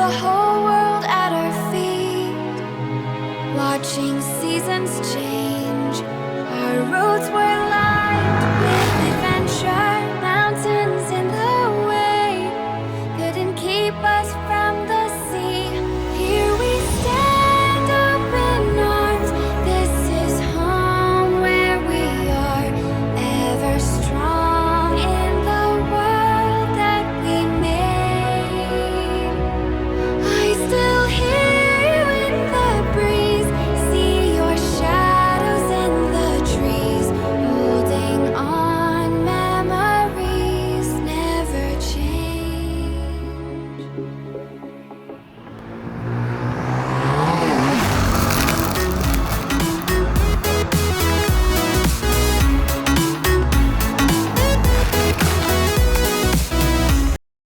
the whole world at our feet, watching seasons change. Our roads were lined with adventure, mountains in the way couldn't keep us from the sea. Here we stand, open arms. This is home where we are, ever strong in the world that we made. I still hear you in the breeze, see your shadows in the trees, holding on, memories never change.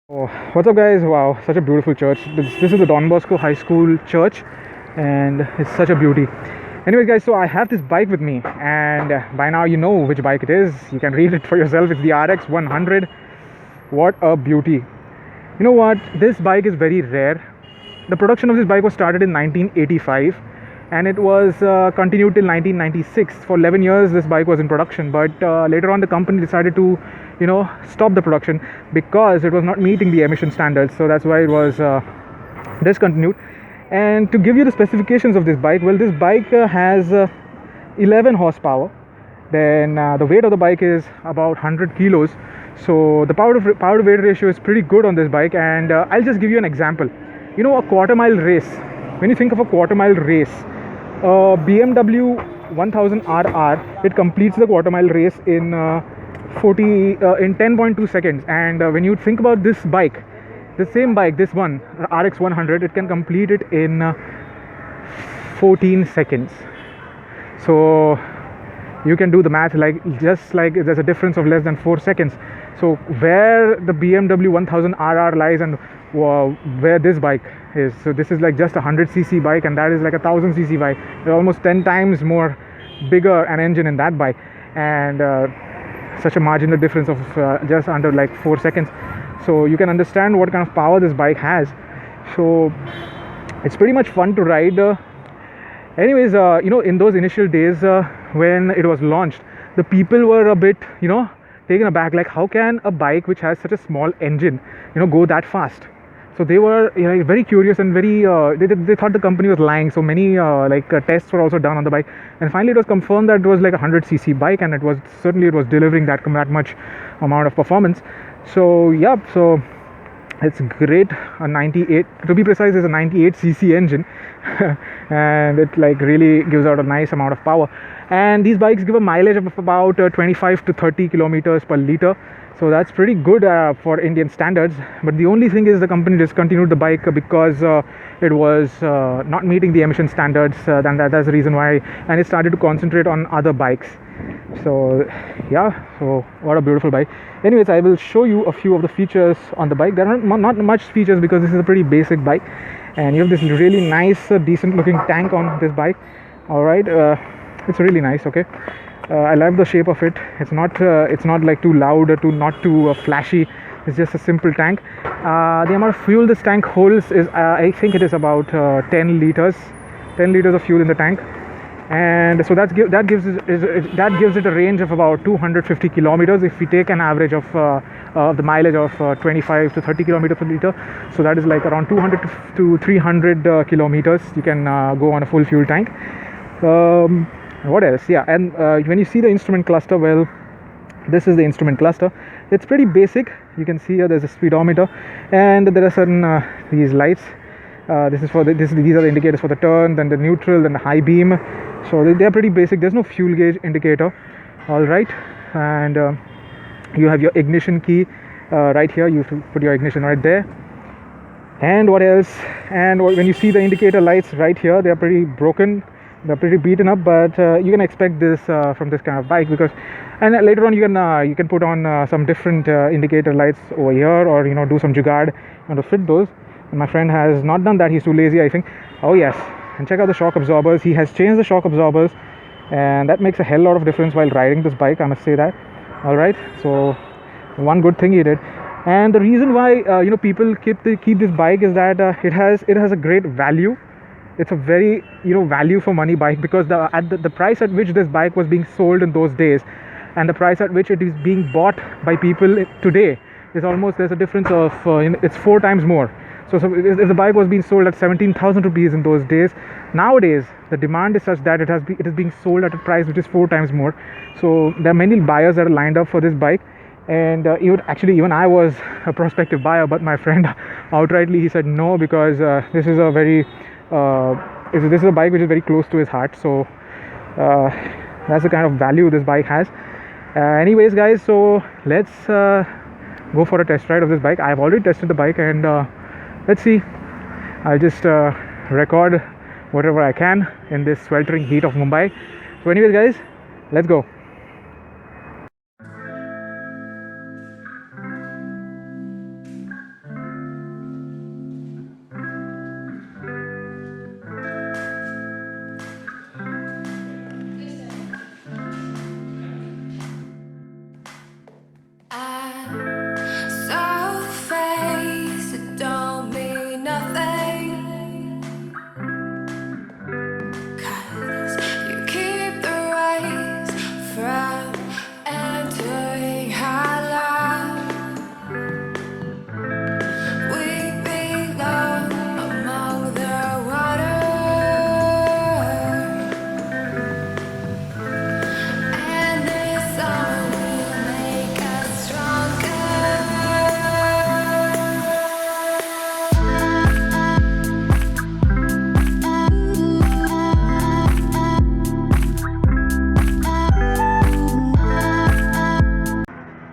Oh, what's up guys? Wow, such a beautiful church. This is the Don Bosco High School church and it's such a beauty. Anyways guys, so I have this bike with me and by now you know which bike it is. You can read it for yourself. It's the RX 100. What a beauty. You know what? This bike is very rare. The production of this bike was started in 1985 and it was continued till 1996. For 11 years this bike was in production, but later on the company decided to stop the production because it was not meeting the emission standards, so that's why it was discontinued. And to give you the specifications of this bike, well, this bike has 11 horsepower. Then the weight of the bike is about 100 kilos, so the power to weight ratio is pretty good on this bike. And I'll just give you an example. A quarter mile race, when you think of a quarter mile race, BMW 1000RR, it completes the quarter mile race in 10.2 seconds. And when you think about this bike, the same bike, this one RX 100, it can complete it in 14 seconds. So you can do the math, just like there's a difference of less than 4 seconds. So where the BMW 1000RR lies and where this bike is, so this is like just a 100cc bike and that is like a 1000cc bike. There's almost 10 times more bigger an engine in that bike, and such a marginal difference of just under like 4 seconds. So you can understand what kind of power this bike has. So it's pretty much fun to ride. Anyways, in those initial days when it was launched, the people were a bit taken aback, like how can a bike which has such a small engine go that fast. So they were very curious and very they thought the company was lying. So many tests were also done on the bike, and finally it was confirmed that it was like a 100cc bike, and it was delivering that much amount of performance. So yeah, so it's great. A 98, to be precise, is a 98cc engine and it really gives out a nice amount of power. And these bikes give a mileage of about 25 to 30 kilometers per liter. So that's pretty good for Indian standards. But the only thing is the company discontinued the bike because it was not meeting the emission standards. Then that's the reason why, and it started to concentrate on other bikes. So yeah, so what a beautiful bike. Anyways, I will show you a few of the features on the bike. There are not much features because this is a pretty basic bike, and you have this really nice decent looking tank on this bike. All right, it's really nice. Okay, I love the shape of it. It's not like too loud or not too flashy. It's just a simple tank. The amount of fuel this tank holds is I think it is about 10 liters of fuel in the tank. And so that gives it a range of about 250 kilometers if we take an average of the mileage of 25 to 30 kilometers per liter. So that is like around 200 to 300 kilometers you can go on a full fuel tank. What else? Yeah, and when you see the instrument cluster, well, this is the instrument cluster. It's pretty basic. You can see here there's a speedometer, and there are certain these lights. These are the indicators for the turn, then the neutral, then the high beam. So they are pretty basic. There's no fuel gauge indicator. All right, and you have your ignition key right here. You put your ignition right there. And what else? And when you see the indicator lights right here, they are pretty broken. They're pretty beaten up, but you can expect this from this kind of bike, because, and later on you can put on some different indicator lights over here, or do some jugaad to fit those. And my friend has not done that. He's too lazy, I think. Oh yes, and check out the shock absorbers. He has changed the shock absorbers, and that makes a hell lot of difference while riding this bike, I must say that. All right, so one good thing he did. And the reason why people keep this bike is that it has a great value. It's a very value for money bike, because the price at which this bike was being sold in those days and the price at which it is being bought by people today is almost, there's a difference of it's 4 times more. So if the bike was being sold at 17,000 rupees in those days, nowadays the demand is such that it is being sold at a price which is 4 times more. So there are many buyers that are lined up for this bike. And even I was a prospective buyer, but my friend outrightly he said no, because this is a very this is a bike which is very close to his heart. So that's the kind of value this bike has. Anyways guys, so let's go for a test ride of this bike. I've already tested the bike, and let's see. I'll just record whatever I can in this sweltering heat of Mumbai. So anyways guys, let's go.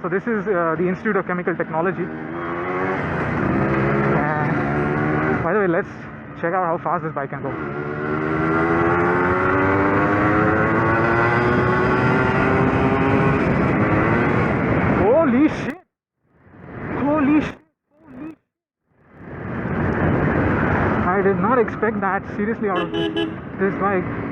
So this is the Institute of Chemical Technology. And by the way, let's check out how fast this bike can go. Holy shit! Holy shit! Holy! I did not expect that seriously out of this bike.